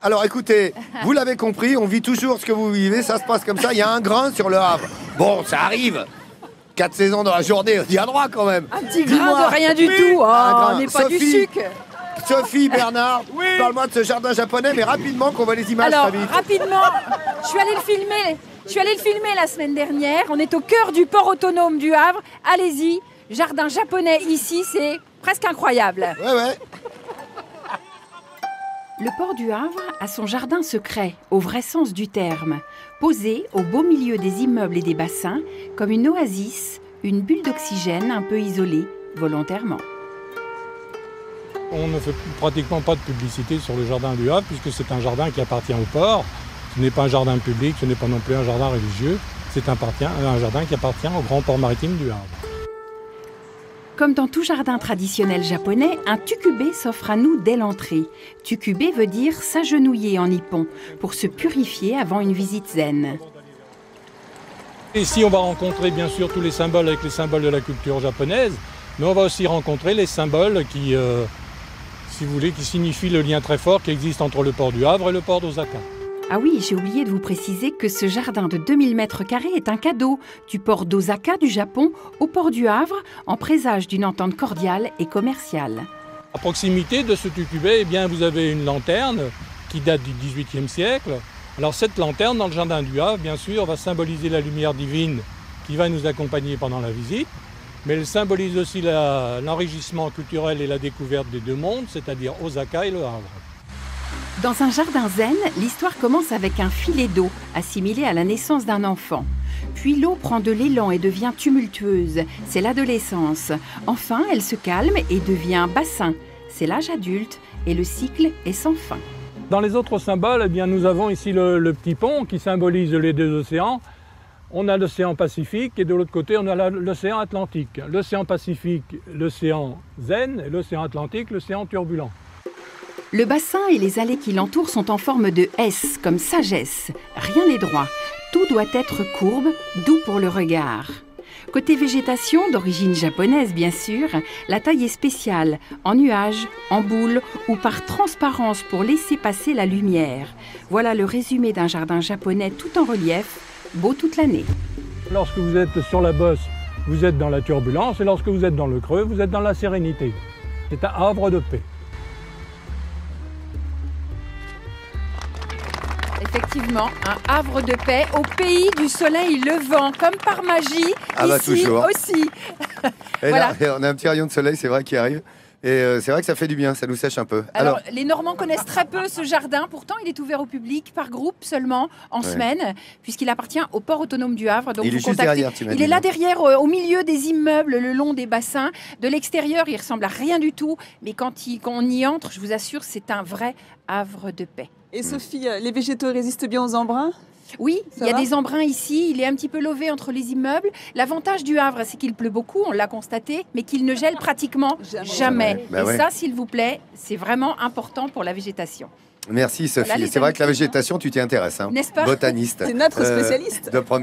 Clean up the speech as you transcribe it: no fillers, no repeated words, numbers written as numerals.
Alors écoutez, vous l'avez compris, on vit toujours ce que vous vivez, ça se passe comme ça, il y a un grain sur le Havre. Bon, ça arrive. 4 saisons dans la journée, on y a droit quand même. Un petit grain de rien du tout. Oh, on n'est pas du sucre. Sophie, Bernard, parle-moi de ce jardin japonais, mais rapidement qu'on voit les images. Alors, rapidement, je suis allée le filmer la semaine dernière. On est au cœur du port autonome du Havre. Allez-y, jardin japonais ici, c'est presque incroyable. Ouais. Le port du Havre a son jardin secret, au vrai sens du terme, posé au beau milieu des immeubles et des bassins, comme une oasis, une bulle d'oxygène un peu isolée, volontairement. On ne fait pratiquement pas de publicité sur le jardin du Havre, puisque c'est un jardin qui appartient au port. Ce n'est pas un jardin public, ce n'est pas non plus un jardin religieux, c'est un jardin qui appartient au grand port maritime du Havre. Comme dans tout jardin traditionnel japonais, un tukube s'offre à nous dès l'entrée. Tukube veut dire s'agenouiller en nippon, pour se purifier avant une visite zen. Ici, on va rencontrer bien sûr tous les symboles avec les symboles de la culture japonaise, mais on va aussi rencontrer les symboles qui, si vous voulez, qui signifient le lien très fort qui existe entre le port du Havre et le port d'Osaka. Ah oui, j'ai oublié de vous préciser que ce jardin de 2000 m² est un cadeau du port d'Osaka du Japon au port du Havre, en présage d'une entente cordiale et commerciale. À proximité de ce tukube, eh bien, vous avez une lanterne qui date du XVIIIe siècle. Alors cette lanterne, dans le jardin du Havre, bien sûr, va symboliser la lumière divine qui va nous accompagner pendant la visite, mais elle symbolise aussi l'enrichissement culturel et la découverte des deux mondes, c'est-à-dire Osaka et le Havre. Dans un jardin zen, l'histoire commence avec un filet d'eau, assimilé à la naissance d'un enfant. Puis l'eau prend de l'élan et devient tumultueuse, c'est l'adolescence. Enfin, elle se calme et devient bassin, c'est l'âge adulte et le cycle est sans fin. Dans les autres symboles, eh bien, nous avons ici le petit pont qui symbolise les deux océans. On a l'océan Pacifique et de l'autre côté, on a l'océan Atlantique. L'océan Pacifique, l'océan zen et l'océan Atlantique, l'océan turbulent. Le bassin et les allées qui l'entourent sont en forme de S, comme sagesse. Rien n'est droit. Tout doit être courbe, doux pour le regard. Côté végétation, d'origine japonaise bien sûr, la taille est spéciale, en nuages, en boule ou par transparence pour laisser passer la lumière. Voilà le résumé d'un jardin japonais tout en relief, beau toute l'année. Lorsque vous êtes sur la bosse, vous êtes dans la turbulence et lorsque vous êtes dans le creux, vous êtes dans la sérénité. C'est un havre de paix. Effectivement, un havre de paix au pays du soleil levant, comme par magie, ici toujours. aussi. Et Voilà. là, on a un petit rayon de soleil, c'est vrai, qui arrive. Et c'est vrai que ça fait du bien, ça nous sèche un peu. Alors, les Normands connaissent très peu ce jardin, pourtant il est ouvert au public par groupe seulement en semaine, puisqu'il appartient au port autonome du Havre. Donc il est vous juste derrière, tu m'as dit. Il est là derrière, au milieu des immeubles, le long des bassins. De l'extérieur, il ressemble à rien du tout, mais quand on y entre, je vous assure, c'est un vrai havre de paix. Et Sophie, les végétaux résistent bien aux embruns ? Oui, il y a des embruns ici, il est un petit peu lové entre les immeubles. L'avantage du Havre, c'est qu'il pleut beaucoup, on l'a constaté, mais qu'il ne gèle pratiquement jamais. Et ça, s'il vous plaît, c'est vraiment important pour la végétation. Merci Sophie. Voilà, c'est vrai que la végétation, tu t'y intéresses, hein. N'est-ce pas ? Botaniste. C'est notre spécialiste. De première